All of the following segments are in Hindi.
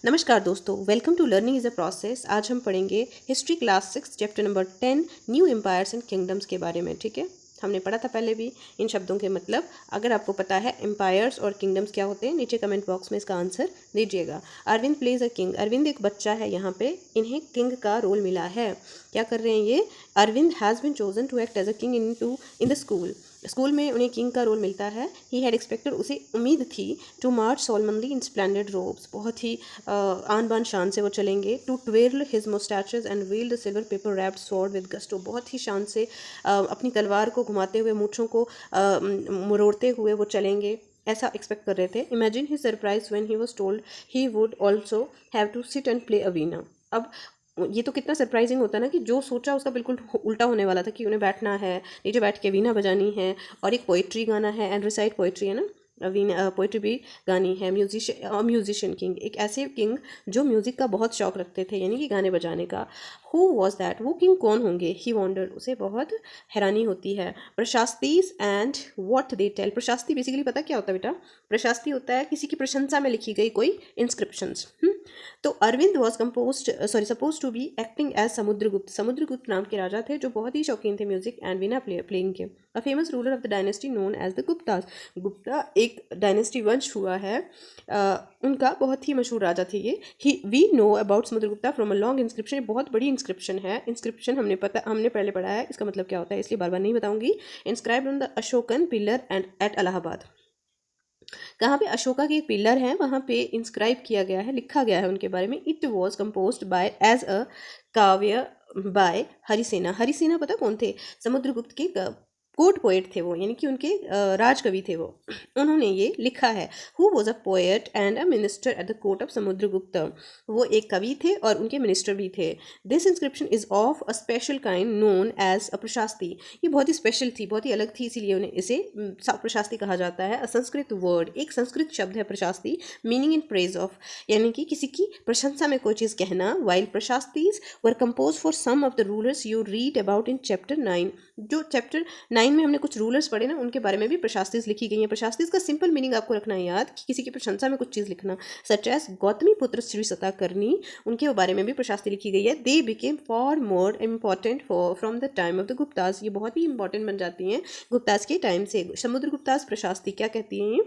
नमस्कार दोस्तों, welcome to learning is a process. आज हम पढ़ेंगे history class 6 chapter number 10 new empires and kingdoms के बारे में। ठीक है, हमने पढ़ा था पहले भी इन शब्दों के मतलब। अगर आपको पता है एम्पायर्स और किंगडम्स क्या होते हैं, नीचे कमेंट बॉक्स में इसका आंसर दीजिएगा। Arvind plays a king. Arvind एक बच्चा है, यहाँ पे इन्हें किंग का रोल मिला है। क्या कर रहे हैं ये? Arvind has been chosen to act as a king in the school में उन्हें किंग का रोल मिलता है। ही हैड एक्सपेक्टेड, उसे उम्मीद थी, to march solemnly in splendid robes, बहुत ही आन बान शान से वो चलेंगे। To twirl his moustaches and wield silver paper wrapped sword with gusto, बहुत ही शान से अपनी तलवार को घुमाते हुए, मूँछों को मरोड़ते हुए वो चलेंगे, ऐसा एक्सपेक्ट कर रहे थे। Imagine he surprise when he was told he would also have to sit and play a veena. अब ये तो कितना सरप्राइजिंग होता है ना, कि जो सोचा उसका बिल्कुल उल्टा होने वाला था, कि उन्हें बैठना है, नीचे बैठ के वीणा बजानी है और एक पोइट्री गाना है, एंड रिसाइट पोइट्री है ना, वीणा पोइट्री भी गानी है। म्यूजिशियन किंग, एक ऐसे किंग जो म्यूज़िक का बहुत शौक रखते थे, यानी कि गाने बजाने का। हु वॉज दैट, वो किंग कौन होंगे? ही वॉन्डर्ड, उसे बहुत हैरानी होती है। Prashastis and what they tell. प्रशास्ति बेसिकली पता क्या होता है बेटा? प्रशास्ति होता है किसी की प्रशंसा में लिखी गई कोई इंस्क्रिप्शंस। तो Arvind was suppose to be acting as Samudragupta. Samudragupta नाम के राजा थे जो बहुत ही शौकीन थे म्यूजिक एंड वीणा प्लेइंग के। A famous ruler of the dynasty known as the Guptas. Gupta एक डायनेस्टी वंश हुआ है, उनका बहुत ही मशहूर राजा थे ये। We know about Samudragupta from a long inscription, बहुत बड़ी इंस्क्रिप्शन है। इंस्क्रिप्शन हमने पहले पढ़ा है, इसका मतलब क्या होता है इसलिए बार बार नहीं बताऊंगी। Inscribed on the Ashokan pillar and at Allahabad. कहाँ पे? अशोका के एक पिलर है, वहाँ पे इंस्क्राइब किया गया है, लिखा गया है उनके बारे में। It was composed by as a kavya by Harisena. Harisena पता कौन थे? समुद्रगुप्त के कोर्ट पोएट थे वो, यानी कि उनके राजकवि थे वो। उन्होंने ये लिखा है। Who was a poet and a minister at the court of Samudragupta. वो एक कवि थे और उनके मिनिस्टर भी थे। This inscription is of a special kind known as a prashasti. ये बहुत ही स्पेशल थी, बहुत ही अलग थी, इसीलिए उन्हें इसे प्रशास्ति कहा जाता है। अ संस्कृत वर्ड, एक संस्कृत शब्द है प्रशास्ति, मीनिंग इन प्रेज ऑफ, यानी कि किसी की प्रशंसा में कोई चीज़ कहना। While prashastis were compose for some of the rulers you read about in chapter 9। जो चैप्टर 9 में हमने कुछ रूलर्स पढ़े ना, उनके बारे में भी प्रशास्तीज लिखी गई हैं। प्रशास्तीज का सिंपल मीनिंग आपको रखना है याद, कि किसी की प्रशंसा में कुछ चीज़ लिखना। सच एज गौतमी पुत्र श्री सताकर्णी, उनके बारे में भी प्रशास्ति लिखी गई है। They became for more important from the time of the Guptas, ये बहुत ही इंपॉर्टेंट बन जाती हैं गुप्तास के टाइम से। समुद्रगुप्तास प्रशास्ति क्या कहती हैं?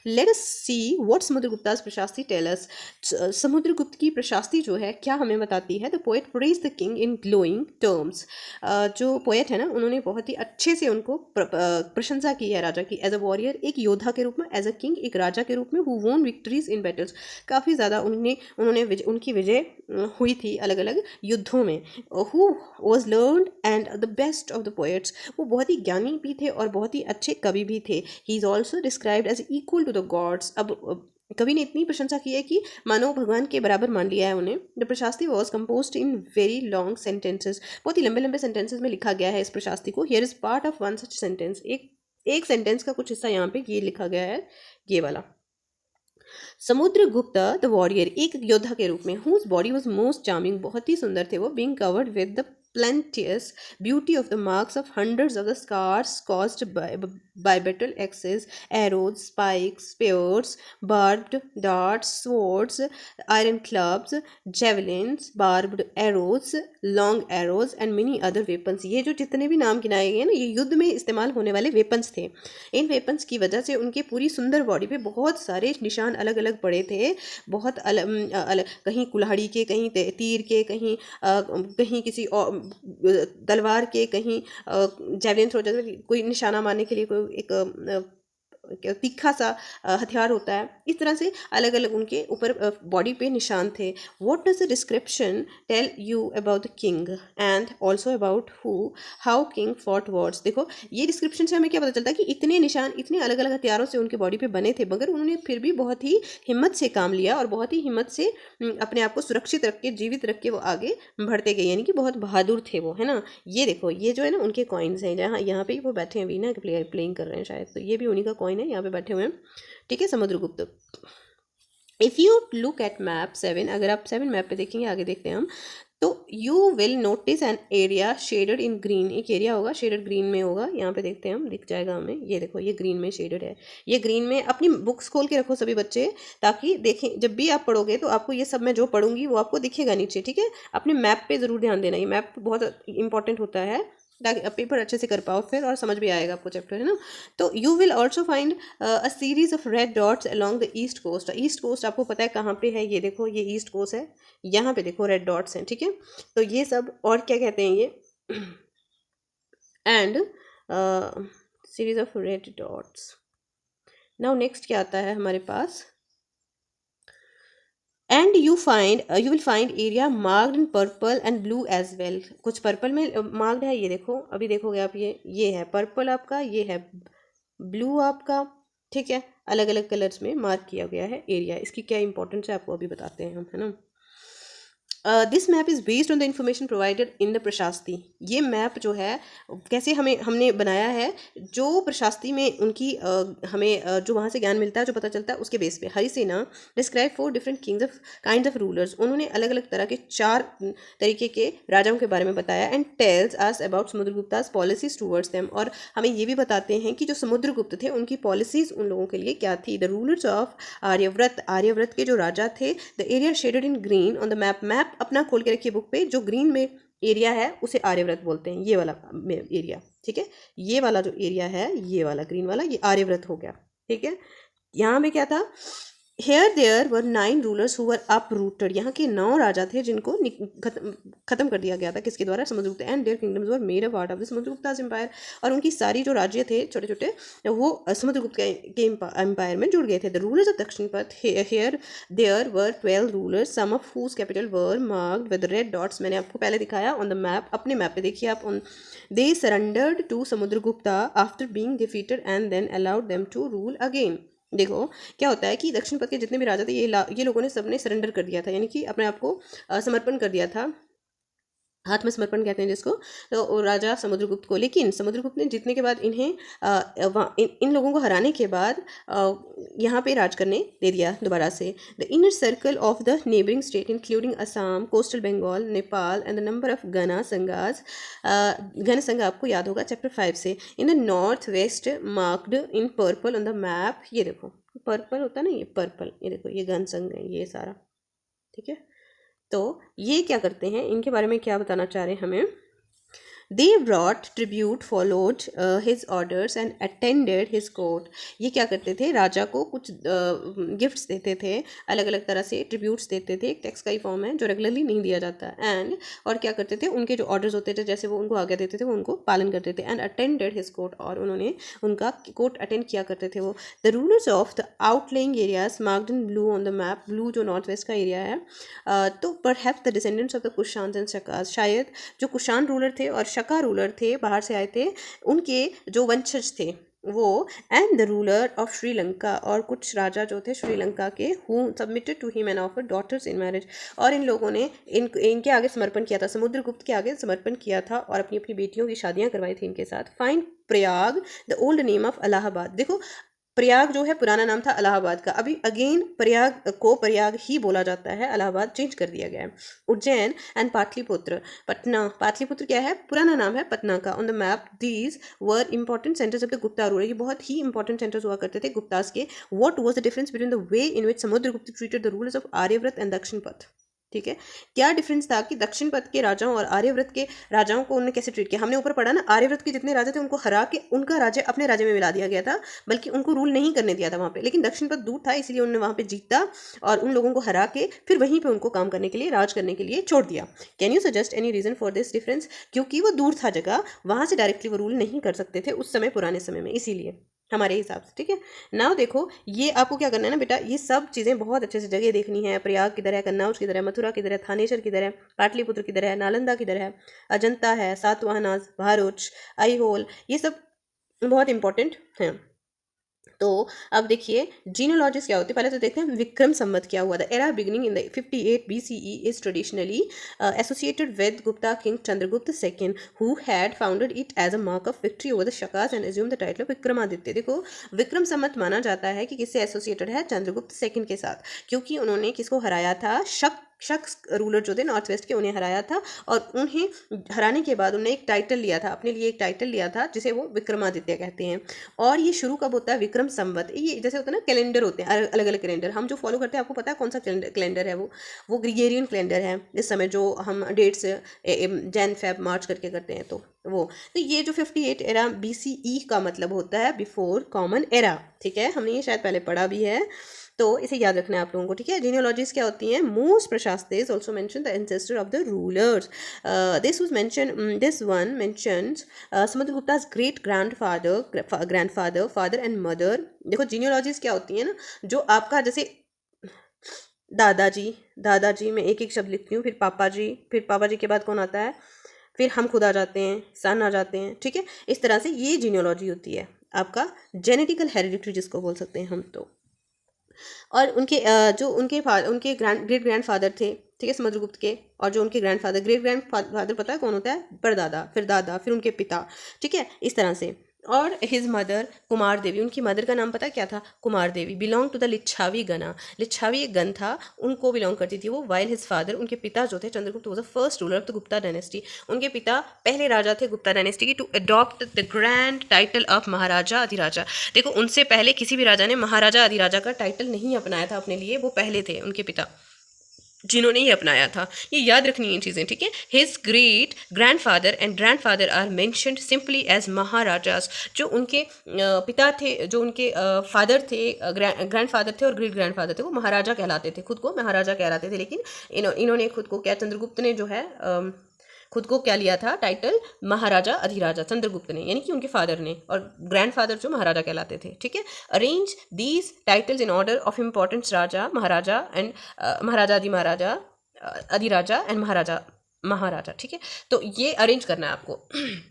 Let us see what Samudragupta's prashasti tell us. Samudragupta की प्रशास्ति जो है क्या हमें बताती है? The poet praise the king in glowing terms. जो पोएट है ना, उन्होंने बहुत ही अच्छे से उनको प्रशंसा की है राजा की। एज अ वॉरियर, एक योद्धा के रूप में। एज अ किंग, एक राजा के रूप में। हु वोन विक्ट्रीज इन बैटल्स, काफ़ी ज़्यादा उनकी विजय हुई थी अलग अलग युद्धों में। Who was learned and the best of the poets, वो बहुत ही ज्ञानी भी थे और बहुत ही अच्छे कवि भी थे। He is also described as equal to the gods. अब कवि ने इतनी प्रशंसा की है कि मानो भगवान के बराबर मान लिया है उन्हें। The prashasti was composed in very long sentences, बहुत ही लंबे लंबे सेंटेंसेस में लिखा गया है इस प्रशास्ति को। Here is part of one such sentence, एक सेंटेंस का कुछ हिस्सा यहाँ पे ये लिखा गया है, ये वाला। समुद्रगुप्त द वॉरियर, एक योद्धा के रूप में। Whose body was most charming, बहुत ही सुंदर थे वो। Being covered with the plenteous beauty of the marks of hundreds of the scars caused by battle axes, arrows, spikes, spears, barbed darts, swords, iron clubs, javelins, barbed arrows, long arrows and many other weapons। ये जो जितने भी नाम गिनाए गए ना, ये युद्ध में इस्तेमाल होने वाले वेपन्स थे। इन वेपन्स की वजह से उनके पूरी सुंदर बॉडी पे बहुत सारे निशान अलग अलग पड़े थे, बहुत अलग, कहीं कुल्हाड़ी के, कहीं तीर के, कहीं किसी और तलवार के, कहीं जैवलिन थ्रो, जैसे कोई निशाना मारने के लिए कोई एक तीखा सा हथियार होता है, इस तरह से अलग अलग उनके ऊपर बॉडी पे निशान थे। What does the description tell you about the king and also about how king fought wars. देखो, ये डिस्क्रिप्शन से हमें क्या पता चलता है कि इतने निशान, इतने अलग अलग हथियारों से उनके बॉडी पे बने थे, मगर उन्होंने फिर भी बहुत ही हिम्मत से काम लिया और बहुत ही हिम्मत से अपने आप को सुरक्षित रख के, जीवित रख के वो आगे बढ़ते गए, यानी कि बहुत बहादुर थे वो, है ना। ये देखो, ये जो है ना उनके कॉइन्स हैं, जहाँ यहाँ पे वो बैठे हैं, वीणा प्लेइंग कर रहे हैं शायद, तो ये भी उन्हीं का कॉइन है, यहाँ पे बैठे हुए हैं। ठीक है, Samudragupta. If you look at map 7, अगर आप 7 मैप पे देखेंगे, आगे देखते हैं हम, तो you will notice an area shaded in green, एक एरिया होगा शेडेड ग्रीन में होगा, यहाँ पे देखते हैं हम, दिख जाएगा हमें, ये देखो ये ग्रीन में शेडेड है, ये ग्रीन में। अपनी बुक्स खोल के रखो सभी बच्चे, ताकि देखें जब भी आप पढ़ोगे तो आपको ये सब मैं जो पढ़ूंगी वो आपको दिखेगा नीचे, ठीक है। अपने मैप पे ज़रूर ध्यान देना, ये मैप बहुत इंपॉर्टेंट होता है ताकि पेपर अच्छे से कर पाओ फिर, और समझ भी आएगा आपको चैप्टर, है ना। तो you will also find a series of red dots along the east coast. East coast आपको पता है कहाँ पे है, ये देखो ये ईस्ट कोस्ट है, यहाँ पे देखो रेड डॉट्स हैं, ठीक है। तो ये सब, और क्या कहते हैं ये, and series of red dots. Now next क्या आता है हमारे पास, and you will find area marked in purple and blue as well. कुछ पर्पल में मार्क्ड है, ये देखो अभी देखोगे आप, ये है पर्पल आपका, ये है ब्लू आपका, ठीक है। अलग अलग कलर्स में मार्क किया गया है एरिया। इसकी क्या इंपॉर्टेंस है आपको अभी बताते हैं हम, है ना। This map is based on the information provided in the prashasti. ये मैप जो है कैसे हमने बनाया है, जो प्रशास्ति में उनकी हमें जो वहाँ से ज्ञान मिलता है, जो पता चलता है, उसके बेस पे। Harisena describe 4 different kind of rulers. उन्होंने अलग अलग तरह के 4 तरीके के राजाओं के बारे में बताया। And tells us about Samudragupta's policies towards them. और हमें ये भी बताते हैं कि जो समुद्रगुप्त थे उनकी पॉलिसीज उन लोगों के लिए क्या थी। द रूलर्स ऑफ आर्यव्रत के जो राजा थे, the area shaded in green on the map अपना खोल के रखिए बुक पे, जो ग्रीन में एरिया है उसे आर्यव्रत बोलते हैं, ये वाला एरिया, ठीक है। ये वाला जो एरिया है, ये वाला ग्रीन वाला, ये आर्यव्रत हो गया, ठीक है। यहाँ में क्या था, here there were 9 rulers who were uprooted. यहाँ के 9 राजा थे जिनको खत्म कर दिया गया था, किसके द्वारा, Samudragupta. And their kingdoms were made a part of the Samudragupta's empire. और उनकी सारी जो राज्य थे छोटे छोटे, वो समुद्रगुप्त के एम्पायर में जुड़ गए थे। The rulers of Dakshinapatha, here there were 12 rulers, some of whose capital were marked with red dots. मैंने आपको पहले दिखाया ऑन द मैप, अपने मैप पे देखिए आप। They surrendered to Samudragupta after being defeated and then allowed them to rule again. देखो क्या होता है कि दक्षिण पथ के जितने भी राजा थे, ये लोगों ने सबने सरेंडर कर दिया था, यानी कि अपने आप को समर्पण कर दिया था, आत्मसमर्पण कहते हैं जिसको, तो राजा समुद्रगुप्त को। लेकिन समुद्रगुप्त ने जीतने के बाद इन्हें इन लोगों को हराने के बाद यहाँ पे राज करने दे दिया दोबारा से। The inner circle of the neighbouring state including Assam, coastal Bengal, Nepal and the number of gana sangha आपको याद होगा चैप्टर 5 से। In the north west marked in purple on the map. ये देखो पर्पल होता है ना, ये पर्पल, ये देखो ये गण संघ है ये सारा, ठीक है। तो ये क्या करते हैं, इनके बारे में क्या बताना चाह रहे हैं हमें। They brought tribute, followed his orders and attended his court. ये क्या करते थे, राजा को कुछ गिफ्ट्स देते थे, अलग अलग तरह से ट्रिब्यूट्स देते थे, एक टैक्स का ही फॉर्म है जो रेगुलरली नहीं दिया जाता। एंड और क्या करते थे, उनके जो ऑर्डर्स होते थे, जैसे वो उनको आज्ञा देते थे, वो उनको पालन करते थे। एंड अटेंडेड हिज कोर्ट, और उन्होंने उनका कोर्ट अटेंड किया करते थे वो। The rulers of the outlying areas marked in blue on the map. Blue जो नॉर्थ वेस्ट का एरिया है, तो perhaps the descendants of the Kushan and Shakas. शायद जो कुशान रूलर थे और शका रूलर थे, बाहर से आए थे, उनके जो वंशज थे वो। And the ruler of Sri Lanka, और कुछ राजा जो थे श्रीलंका के, who submitted to him and offered daughters in marriage. और इन लोगों ने इनके आगे समर्पण किया था, समुद्रगुप्त के आगे समर्पण किया था, और अपनी अपनी बेटियों की शादियां करवाई थी इनके साथ। Find Prayag, the old name of Allahabad. देखो प्रयाग जो है पुराना नाम था इलाहाबाद का, अभी अगेन प्रयाग को प्रयाग ही बोला जाता है, इलाहाबाद चेंज कर दिया गया है। उज्जैन एंड पाटलिपुत्र, पटना। पाटलिपुत्र क्या है, पुराना नाम है पटना का। On the map these were important centres of the Gupta ruler. ये बहुत ही इंपॉर्टेंट सेंटर्स हुआ करते थे गुप्तास के। What was the difference between the way in which Samudragupta treated the rulers of Aryavarta and Dakshinapatha. ठीक है, क्या डिफरेंस था कि दक्षिण पथ के राजाओं और आर्यव्रत के राजाओं को उन्होंने कैसे ट्रीट किया। हमने ऊपर पढ़ा ना, आर्यव्रत के जितने राजा थे उनको हरा के उनका राज्य अपने राज्य में मिला दिया गया था, बल्कि उनको रूल नहीं करने दिया था वहाँ पे। लेकिन दक्षिण पथ दूर था, इसलिए उन्होंने वहाँ पे जीता और उन लोगों को हरा के फिर वहीं पे उनको काम करने के लिए, राज करने के लिए छोड़ दिया। Can you suggest any reason for this difference. क्योंकि वो दूर था जगह, वहाँ से डायरेक्टली वो रूल नहीं कर सकते थे उस समय, पुराने समय में, इसीलिए हमारे हिसाब से। ठीक है, नाउ देखो ये आपको क्या करना है ना बेटा, ये सब चीज़ें बहुत अच्छे से जगह देखनी है। प्रयाग किधर है, कन्नौज किधर है, मथुरा किधर है, थानेश्वर किधर है, पाटलिपुत्र किधर है, नालंदा किधर है, अजंता है, सातवाहना, भारूच, ऐहोल, ये सब बहुत इंपॉर्टेंट हैं। तो अब देखिए जीनोलॉजिस्ट क्या होते हैं, पहले तो देखते हैं विक्रम संवत क्या हुआ था। Era beginning in the 58 BCE is traditionally associated with Gupta king Chandragupta second, who had founded it as a mark of victory over the Shakas and assume the title of Vikramaditya. देखो विक्रम संवत माना जाता है कि किससे एसोसिएटेड है, चंद्रगुप्त सेकंड के साथ, क्योंकि उन्होंने किसको हराया था, शक शख्स रूलर जो थे नॉर्थ वेस्ट के, उन्हें हराया था। और उन्हें हराने के बाद उन्होंने एक टाइटल लिया था, अपने लिए एक टाइटल लिया था जिसे वो विक्रमादित्य कहते हैं। और ये शुरू कब होता है? विक्रम संवत। ये जैसे होता है ना कैलेंडर होते हैं अलग अलग कैलेंडर, हम जो फॉलो करते हैं, आपको पता है कौन सा कैलेंडर है? वो ग्रिगोरियन कैलेंडर है। इस समय जो हम डेट्स जैन फेब मार्च करके करते हैं, तो ये जो 58 एरा BCE का मतलब होता है बिफोर कॉमन एरा। ठीक है, हमने ये शायद पहले पढ़ा भी है, तो इसे याद रखना है आप लोगों को। ठीक है, जीनियोलॉजीज क्या होती हैं? Most prashastis also mention the ancestor of the rulers. This was mention, this one mentions Samudragupta's great grandfather, father and mother. देखो जीनियोलॉजीज क्या होती हैं ना, जो आपका जैसे दादाजी में एक एक शब्द लिखती हूँ, फिर पापा जी के बाद कौन आता है? फिर हम खुद आ जाते हैं, सन आ जाते हैं। ठीक है, इस तरह से ये जीनियोलॉजी होती है, आपका जेनेटिकल हेरिडिटरी जिसको बोल सकते हैं हम। तो और उनके जो उनके ग्रेट ग्रैंडफादर थे, ठीक है, समुद्रगुप्त के, और जो उनके ग्रैंडफादर, ग्रेट ग्रैंडफादर पता है कौन होता है? परदादा, फिर दादा, फिर उनके पिता। ठीक है, इस तरह से। और हिज मदर कुमार देवी, उनकी मदर का नाम पता है क्या था? कुमार देवी। बिलोंग टू द लिच्छावी गना, लिच्छावी एक गण था, उनको बिलोंग करती थी वो। वाइल हिज फादर, उनके पिता जो थे Chandragupta, was the first ruler of the Gupta dynasty. उनके पिता पहले राजा थे गुप्ता डायनेस्टी की to adopt the grand title of maharaja adhiraja. देखो, उनसे पहले किसी भी राजा ने महाराजा अधिराजा का टाइटल नहीं अपनाया था अपने लिए, वो पहले थे उनके पिता जिन्होंने ये अपनाया था। ये याद रखनी है चीज़ें, ठीक है। His great grandfather and grandfather are mentioned simply as maharajas. जो उनके पिता थे, जो उनके फादर थे, ग्रैंडफादर थे और ग्रेट ग्रैंडफादर थे, वो महाराजा कहलाते थे, खुद को महाराजा कहलाते थे। लेकिन इन्होंने खुद को क्या, चंद्रगुप्त ने जो है खुद को क्या लिया था टाइटल? महाराजा अधिराजा, चंद्रगुप्त ने, यानी कि उनके फादर ने, और ग्रैंडफादर जो महाराजा कहलाते थे। ठीक है, arrange these titles in order of importance, raja, maharaja and maharaja adhiraja and maharaja. ठीक है, तो ये अरेंज करना है आपको।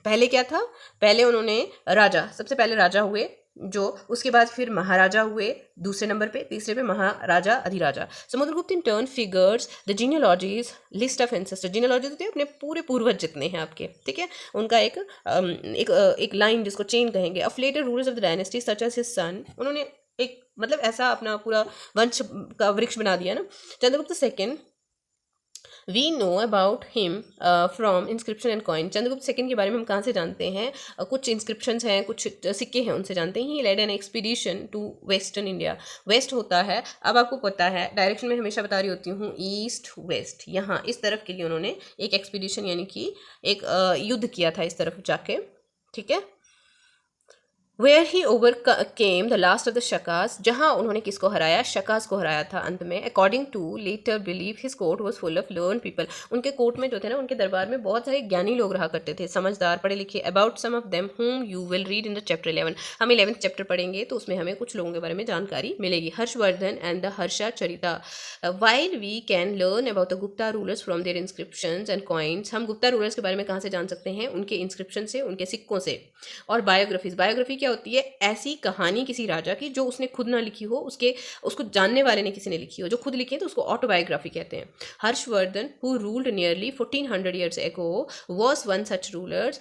पहले क्या था? पहले उन्होंने राजा, सबसे पहले राजा हुए, जो उसके बाद फिर महाराजा हुए दूसरे नंबर पे, तीसरे पे महाराजा अधिराजा। Samudragupta in turn figures the genealogies list of ancestor. Genealogies होते हैं अपने पूरे पूर्वज जितने हैं आपके, ठीक है, उनका एक लाइन जिसको चेन कहेंगे। Of later rulers of the dynasty such as his son. उन्होंने एक मतलब ऐसा अपना पूरा वंश का वृक्ष बना दिया ना। Chandragupta second, we know about him from inscription and coin. Chandragupta second के बारे में हम कहाँ से जानते हैं? कुछ इंस्क्रिप्शंस हैं, कुछ सिक्के हैं, उनसे जानते हैं। He led an expedition to western India. West होता है, अब आपको पता है डायरेक्शन में हमेशा बता रही होती हूँ, ईस्ट वेस्ट, यहाँ इस तरफ के लिए उन्होंने एक एक्सपीडिशन यानी कि एक युद्ध किया था इस तरफ जाके। ठीक है, where he overcame the last of the Shakas, जहाँ उन्होंने किसको हराया? शकास को हराया था अंत में। According to later believe his court was full of learn people. उनके कोर्ट में जो थे ना, उनके दरबार में बहुत सारे ज्ञानी लोग रहा करते थे, समझदार, पढ़े लिखे। About some of them whom you will read in the chapter 11। हम 11th चैप्टर पढ़ेंगे तो उसमें हमें कुछ लोगों के बारे में जानकारी मिलेगी। Harshavardhana and the Harshacharita. While we can learn about the Gupta rulers from their inscriptions and coins. हम गुप्ता रूलर्स के बारे में कहाँ से जान सकते हैं? उनके इंस्क्रिप्शन से, उनके सिक्कों से। और बायोग्राफीज, बायोग्राफी क्या होती है? ऐसी कहानी किसी राजा की जो उसने खुद ना लिखी हो, उसको जानने वाले ने किसी ने लिखी हो। जो खुद लिखी है तो उसको ऑटोबायोग्राफी कहते हैं। Harshvardhan who ruled nearly 1400 years ago was one such ruler।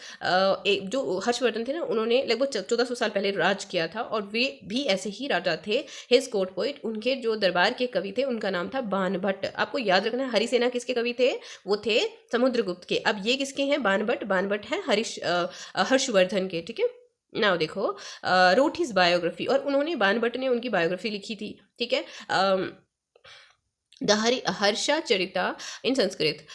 जो हर्षवर्धन थे ना, उन्होंने लगभग 1400 साल पहले राज किया था, और वे भी ऐसे ही राजा थे। हिज कोर्ट पोइट, उनके जो दरबार के कवि थे उनका नाम था बाणभट्ट। आपको याद रखना है, हरिसेना किसके कवि थे? वो थे समुद्रगुप्त के। अब ये किसके हैं? बाणभट्ट हैं हर्षवर्धन के। ठीक है, नाउ देखो, रोट हिज बायोग्राफी, और उन्होंने बाणभट्ट ने उनकी बायोग्राफी लिखी थी। ठीक है, द हर्षा चरिता इन संस्कृत,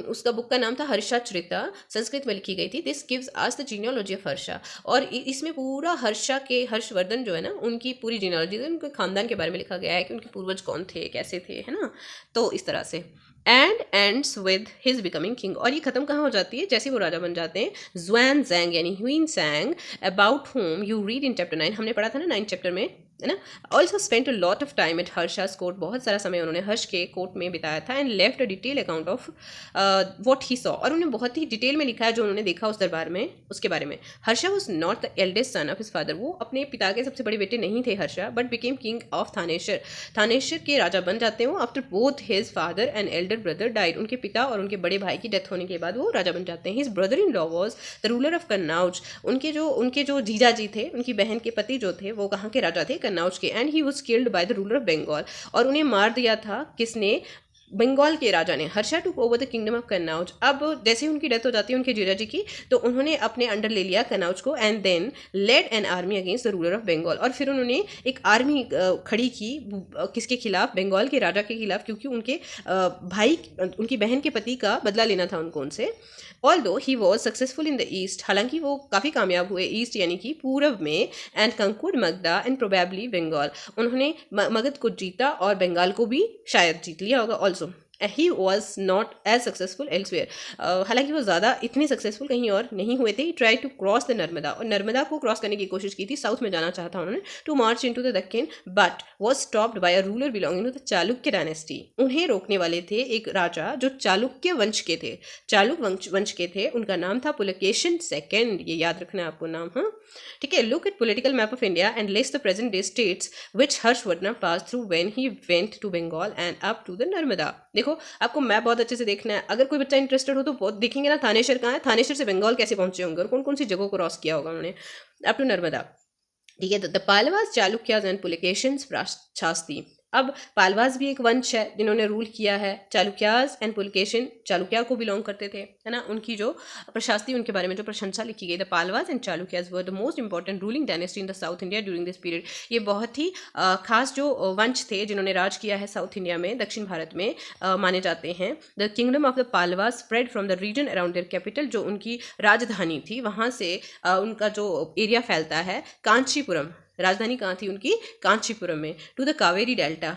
उसका बुक का नाम था हर्षा चरिता, संस्कृत में लिखी गई थी। This gives us the genealogy of Harsha, और इसमें पूरा हर्षवर्धन जो है ना, उनकी पूरी जीनियोलॉजी, उनके खानदान के बारे में लिखा गया है कि उनके पूर्वज कौन थे, कैसे थे, है ना। तो इस तरह से and ends with his becoming king, और ये खत्म कहाँ हो जाती है? जैसे वो राजा बन जाते हैं। ज़्वान ज़ैंग यानी Hiuen Tsang, about whom you read in chapter 9। हमने पढ़ा था ना 9th चैप्टर में, है ना। Also spent a lot of time at Harsha's court, बहुत सारा समय उन्होंने हर्ष के कोर्ट में बिताया था। And left a detail account of what he saw, और उन्होंने बहुत ही डिटेल में लिखा है जो उन्होंने देखा उस दरबार में, उसके बारे में। Harsha was not the eldest son of his father, वो अपने पिता के सबसे बड़े बेटे नहीं थे Harsha, but became king of Thaneshwar. Thaneshwar के राजा बन जाते हैं वो after both his father and Elder brother died. उनके पिता और उनके बड़े भाई की डेथ होने के बाद वो राजा बन जाते हैं। His brother in law was the ruler of Kannauj, उनके जो जीजा जी थे, उनकी बहन के पति जो थे, वो कहाँ के राजा थे? कन्नौज के। And he was killed by the ruler of Bengal, और उन्हें मार दिया था किसने? बंगाल के राजा ने, Harsha took over the kingdom of Kannauj. अब जैसे ही उनकी डेथ हो जाती है उनके जीजा जी की, तो उन्होंने अपने अंडर ले लिया कन्नौज को, and then led an army against the ruler of Bengal. और फिर उन्होंने एक आर्मी खड़ी की, किसके खिलाफ? बंगाल के राजा के खिलाफ, क्योंकि उनके भाई, उनकी बहन के पति का बदला लेना था उनको उनसे। Although he was successful in the east, हालांकि वो काफ़ी कामयाब हुए ईस्ट यानी कि पूरब में, and conquered Magadha and probably Bengal, उन्होंने मगध को जीता और बंगाल को भी शायद जीत लिया होगा also. He was not as successful elsewhere, हालांकि वो ज़्यादा इतने सक्सेसफुल कहीं और नहीं हुए थे। Try to cross the Narmada, और नर्मदा को क्रॉस करने की कोशिश की थी, साउथ में जाना चाहता उन्होंने, to march into the Deccan, but was stopped by a ruler belonging to the Chalukya dynasty. उन्हें रोकने वाले थे एक राजा जो चालुक्य वंश के थे, चालुक वंश के थे, उनका नाम था पुलकेशिन सेकेंड, ये याद रखना है आपको नाम। हाँ ठीक है। Look at political map of India and list the present day states which Harshavardhana pass through when he went to Bengal and up to the Narmada. देखो आपको मैप बहुत अच्छे से देखना है, अगर कोई बच्चा इंटरेस्टेड हो तो बहुत देखेंगे ना, थानेश्वर कहाँ है, थानेश्वर से बंगाल कैसे पहुंचे होंगे और कौन कौन सी जगहों को क्रॉस किया होगा उन्होंने, अप टू नर्मदा। ठीक है। The Pallavas, Chalukyas and Pulakeshin's prashasti. अब पालवास भी एक वंश है जिन्होंने रूल किया है, चालुक्याज एंड पुलकेशिन चालुक्या को बिलोंग करते थे, है ना। उनकी जो प्रशास्ति, उनके बारे में जो प्रशंसा लिखी गई, the Pallavas and Chalukyas were the most important ruling dynasty in the south India during this period. ये बहुत ही खास जो वंश थे जिन्होंने राज किया है साउथ इंडिया में, दक्षिण भारत में माने जाते हैं। The kingdom of the Palwas spread from the region around their capital, जो उनकी राजधानी थी वहाँ से उनका जो एरिया फैलता है, कांचीपुरम, राजधानी कहाँ थी उनकी? कांचीपुरम में, to the Kaveri delta,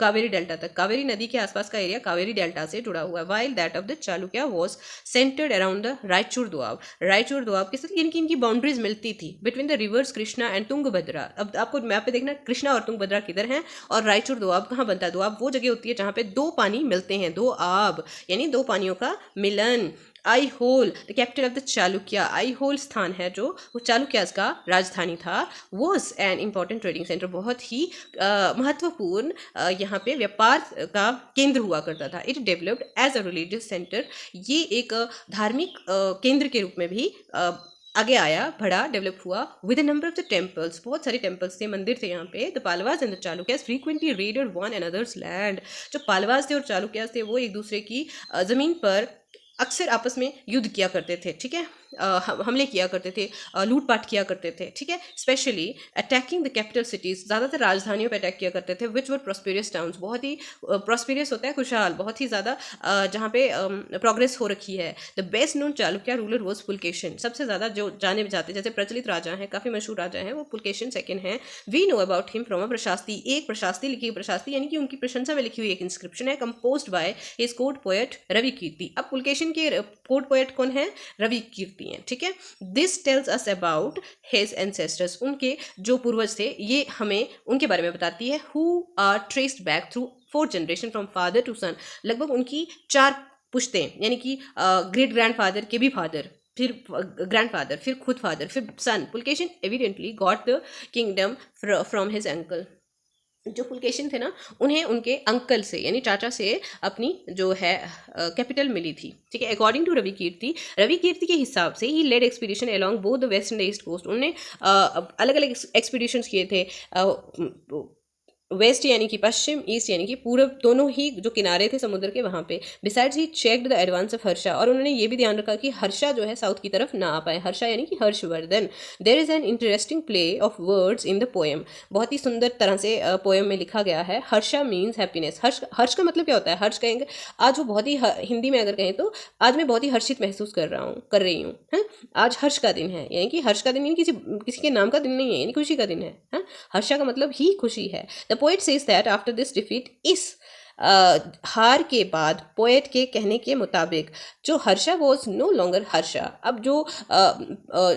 Kaveri delta तक, कावेरी नदी के आसपास का एरिया कावेरी डेल्टा से जुड़ा हुआ है। While that of the Chalukya was centred around the Raichur Doab, Raichur Doab के साथ इनकी बाउंड्रीज मिलती थी between the reverse Krishna and Tungabhadra. अब आपको मैप पे देखना कृष्णा और तुंगभद्रा किधर हैं, और रायचूर दोआब कहाँ बनता है? दोआब वो जगह होती है जहाँ पे दो पानी मिलते हैं, दो आब यानी दो पानियों का मिलन। Aihole the capital of the Chalukya, Aihole स्थान है जो वो चालुक्यास का राजधानी था, was an important trading centre, बहुत ही महत्वपूर्ण यहाँ पे व्यापार का केंद्र हुआ करता था। It developed as a religious centre, ये एक धार्मिक केंद्र के रूप में भी आगे आया, बढ़ा, डेवलप हुआ। With a number of the temples, बहुत सारे टेम्पल्स थे, मंदिर थे यहाँ पे। The Pallavas and the Chalukyas frequently raided one another's land, जो पालवास थे और चालुक्यास थे वो एक दूसरे की ज़मीन पर अक्सर आपस में युद्ध किया करते थे, ठीक है, हमले किया करते थे, लूटपाट किया करते थे, ठीक है। Specially attacking the capital cities, ज़्यादातर राजधानियों पर अटैक किया करते थे, विच वर प्रॉस्पेरियस टाउन्स, बहुत ही प्रॉस्पेरियस होता है खुशहाल, बहुत ही ज़्यादा जहाँ पे प्रोग्रेस हो रखी है। The best known Chalukya ruler was Pulakeshin, सबसे ज़्यादा जो जाने जाते जैसे प्रचलित राजा हैं, काफ़ी मशहूर राजा हैं, वो पुलकेशिन सेकेंड हैं। We know about him from a prashasti, एक प्रशास्ति लिखी, प्रशास्ति यानी कि उनकी प्रशंसा में लिखी हुई एक इंस्क्रिप्शन है, composed by his court poet Ravikirti. अब पुलकेशिन के कोर्ट पोएट कौन है? रवि कीर्ति हैं, ठीक है। This tells us about his ancestors, उनके जो पूर्वज थे ये हमें उनके बारे में बताती है। Who are traced back through 4 generation from father to son, लगभग उनकी 4 पुश्तें यानी कि ग्रेट ग्रैंडफादर के भी फादर, फिर ग्रैंडफादर, फिर खुद फादर, फिर son. Pulakeshin evidently got the kingdom from his uncle, जो पुलकेशिन थे ना उन्हें उनके अंकल से यानी चाचा से अपनी जो है कैपिटल मिली थी, ठीक है। अकॉर्डिंग टू रवि कीर्ति के हिसाब से he led expedition along both the west and the east coast, उन्होंने अलग अलग एक्सपीडिशंस किए थे, वेस्ट यानी कि पश्चिम, ईस्ट यानी कि पूर्व, दोनों ही जो किनारे थे समुद्र के वहाँ पे। Besides he checked the advance of Harsha, और उन्होंने ये भी ध्यान रखा कि हर्षा जो है साउथ की तरफ ना आ पाए, हर्षा यानी कि Harshavardhana. There is an interesting play of words in the poem, बहुत ही सुंदर तरह से पोएम में लिखा गया है। हर्षा मीन्स हैप्पीनेस, हर्ष का मतलब क्या होता है? हर्ष कहेंगे आज वो बहुत ही, हिंदी में अगर कहें तो आज मैं बहुत ही हर्षित महसूस कर रही हूँ, है, आज हर्ष का दिन है, यानी कि हर्ष का दिन यानी किसी के नाम का दिन नहीं है, यानी खुशी का दिन है, हर्षा का मतलब ही खुशी है। The poet says that after this defeat, इस हार के बाद पोएट के कहने के मुताबिक जो Harsha was no longer Harsha, अब जो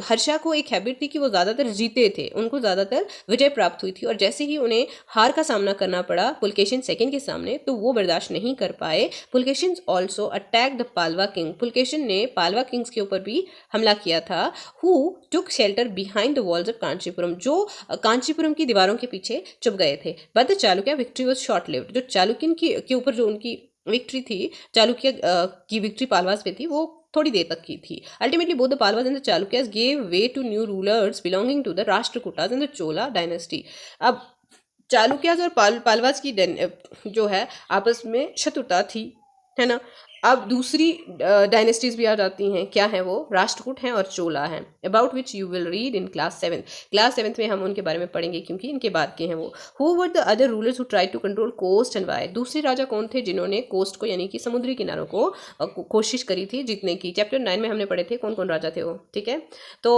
हर्षा को एक हैबिट थी कि वो ज़्यादातर जीते थे, उनको ज़्यादातर विजय प्राप्त हुई थी, और जैसे ही उन्हें हार का सामना करना पड़ा पुलकेशिन सेकेंड के सामने तो वो बर्दाश्त नहीं कर पाए। Pulakeshin also attack the Pallava king, Pulakeshin ने पालवा किंग्स के ऊपर भी हमला किया था। Who took shelter behind the walls of Kanchipuram, जो कांचीपुरम की दीवारों के पीछे छुप गए थे। But the Chalukya victory was short lived, जो चालुक्यन के ऊपर जो उनकी विक्ट्री थी, चालुक्य की विक्ट्री पालवास पे थी, वो थोड़ी देर तक की थी। Ultimately both the Pallavas and the Chalukyas gave way to new rulers belonging to the Rashtrakutas and the Chola dynasty. अब चालुक्यास और पालवास की जो है आपस में शत्रुता थी, है ना। अब दूसरी डायनेस्टीज भी आ जाती हैं, क्या है वो, राष्ट्रकूट हैं और चोला हैं, about which you will read in class seventh में हम उनके बारे में पढ़ेंगे क्योंकि इनके बाद के हैं वो। Who were the other rulers who try to control coast and why, दूसरे राजा कौन थे जिन्होंने कोस्ट को यानी कि समुद्री किनारों को कोशिश करी थी जीतने की। चैप्टर 9 में हमने पढ़े थे कौन कौन राजा थे वो, ठीक है। तो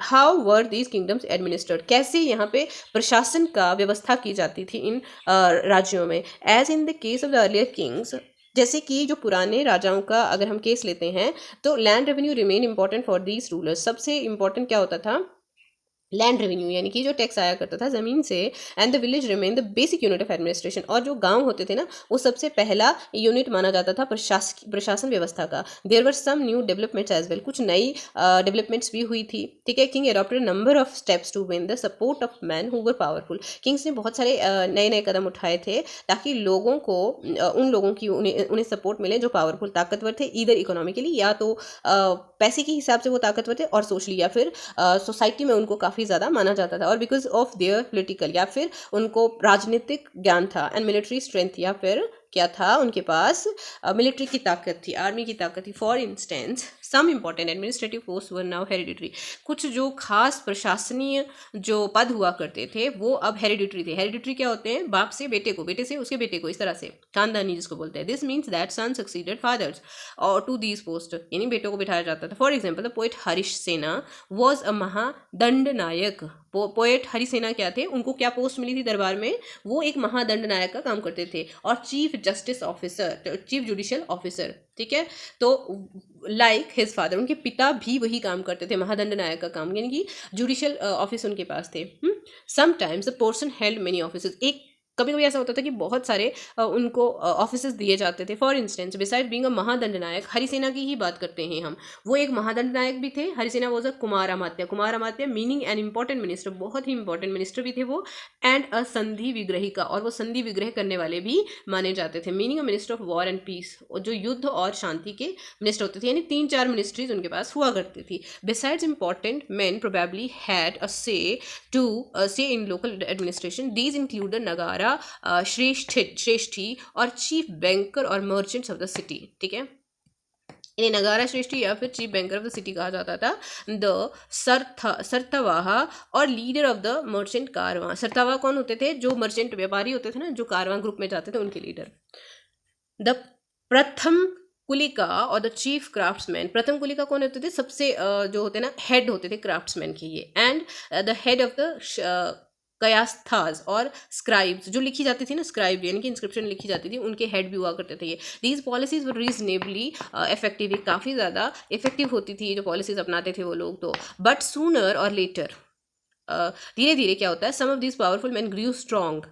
how were these kingdoms administered, कैसे यहाँ पे प्रशासन का व्यवस्था की जाती थी इन राज्यों में। As in the case of the earlier kings, जैसे कि जो पुराने राजाओं का अगर हम केस लेते हैं तो land revenue remain important for these rulers, सबसे इंपॉर्टेंट क्या होता था, लैंड रेवेन्यू यानी कि जो टैक्स आया करता था ज़मीन से। And the village remain the basic unit of administration, और जो गांव होते थे ना वो सबसे पहला यूनिट माना जाता था प्रशासन व्यवस्था का। There were some new developments as well, कुछ नई डेवलपमेंट्स भी हुई थी, ठीक है। King adopted number of steps to win the support of man who were powerful, kings ने बहुत सारे नए नए कदम उठाए थे ताकि लोगों को उन लोगों की उन्हें सपोर्ट मिले जो पावरफुल ताकतवर थे, इधर इकोनॉमिकली या तो पैसे के हिसाब से वो ताकतवर थे, और सोशली या फिर सोसाइटी में उनको काफ़ी ज़्यादा माना जाता था, और बिकॉज ऑफ देयर पॉलिटिकल या फिर उनको राजनीतिक ज्ञान था, एंड मिलिट्री स्ट्रेंथ या फिर क्या था उनके पास, मिलिट्री की ताकत थी, आर्मी की ताकत थी। For instance some important administrative post were now hereditary, कुछ जो खास प्रशासनीय जो पद हुआ करते थे वो अब हेरिडिटरी थे। हेरिडिटरी क्या होते हैं, बाप से बेटे को, बेटे से उसके बेटे को, इस तरह से खानदानी जिसको बोलते हैं। This means that son succeeded fathers और टू दीज पोस्ट, यानी बेटों को बिठाया जाता था। For example the poet Harisena was a महादंड Nayak, poet Harisena क्या थे, उनको क्या पोस्ट मिली थी दरबार में, वो एक महादंड नायक का काम करते थे, और chief justice officer, chief judicial officer, ठीक है। तो लाइक हिज फादर, उनके पिता भी वही काम करते थे, महादंड नायक का काम, यानी कि जुडिशियल ऑफिस उनके पास थे। Sometimes the person held many offices, एक कभी कभी ऐसा होता था कि बहुत सारे उनको ऑफिसेज दिए जाते थे। For instance beside being a mahadandanayaka, Harisena की ही बात करते हैं हम, वो एक महादंड नायक भी थे। Harisena was a kumaramatya, kumaramatya meaning an important minister, बहुत ही इंपॉर्टेंट मिनिस्टर भी थे वो, एंड अ संधि विग्रहिका, और वो संधि विग्रह करने वाले भी माने जाते थे। Meaning a minister of war and peace, और जो युद्ध और शांति के मिनिस्टर होते थे, यानी 3-4 मिनिस्ट्रीज उनके पास हुआ करती थी। Besides important man probably had a say in local administration, these include the nagara, shreshthi और चीफ बैंकर और मर्चेंट्स ऑफ द सिटी, ठीक है। इन्हें नगारा श्रेष्ठी या फिर chief banker of the city कहा जाता था। द सरथवाहा और लीडर ऑफ द मर्चेंट कारवां, सरथावा कौन होते थे, जो मर्चेंट व्यापारी होते थे ना, जो कारवां ग्रुप में जाते थे, उनके लीडर। द प्रथम कुलिका और द चीफ क्राफ्ट्समैन, प्रथम कुलिका कौन होते थे, सबसे जो होते ना हेड होते थे क्राफ्ट्समैन के ये, and the head of the kayasthas और स्क्राइब्स, जो लिखी जाती थी ना, स्क्राइब यानी कि इंस्क्रिप्शन लिखी जाती थी, उनके हेड भी हुआ करते थे ये। These policies were reasonably effective, ये काफ़ी ज़्यादा इफेक्टिव होती थी जो पॉलिसीज अपनाते थे वो लोग तो। बट सूनर और लेटर, धीरे धीरे क्या होता है, some of these powerful man grew strong,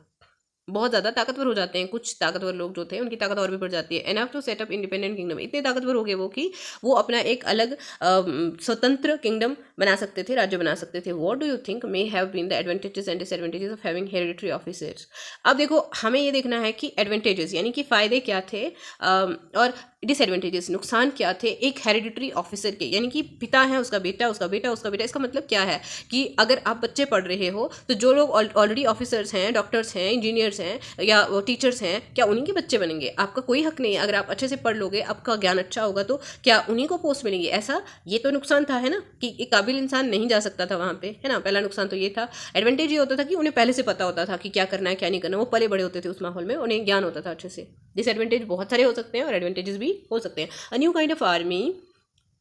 बहुत ज़्यादा ताकतवर हो जाते हैं, कुछ ताकतवर लोग जो थे उनकी ताकत और भी बढ़ जाती है। Enough to set up independent kingdom, इतने ताकतवर हो गए वो कि वो अपना एक अलग स्वतंत्र किंगडम बना सकते थे, राज्य बना सकते थे। What do you think may have been the advantages and disadvantages of having hereditary officers. अब देखो हमें ये देखना है कि एडवांटेजेस यानी कि फ़ायदे क्या थे और डिसएडवांटेजेस नुकसान क्या थे एक हेरिडिटरी ऑफिसर के, यानी कि पिता है, उसका बेटा, उसका बेटा, उसका बेटा। इसका मतलब क्या है कि अगर आप बच्चे पढ़ रहे हो तो जो लोग ऑलरेडी ऑफिसर्स हैं, डॉक्टर्स हैं, इंजीनियर्स हैं या टीचर्स हैं, क्या उन्हीं के बच्चे बनेंगे? आपका कोई हक नहीं है। अगर आप अच्छे से पढ़ लोगे, आपका ज्ञान अच्छा होगा, तो क्या उन्हीं को पोस्ट मिलेंगी? ऐसा ये तो नुकसान था, है ना, कि एक काबिल इंसान नहीं जा सकता था वहाँ पे, है ना। पहला नुकसान तो ये था। एडवांटेज ये होता था कि उन्हें पहले से पता होता था कि क्या करना है क्या नहीं करना, वो पले बड़े होते थे उस माहौल में, उन्हें ज्ञान होता था अच्छे से। डिसएडवांटेज बहुत सारे हो सकते हैं और एडवांटेजेस भी हो सकते हैं। A new kind of army,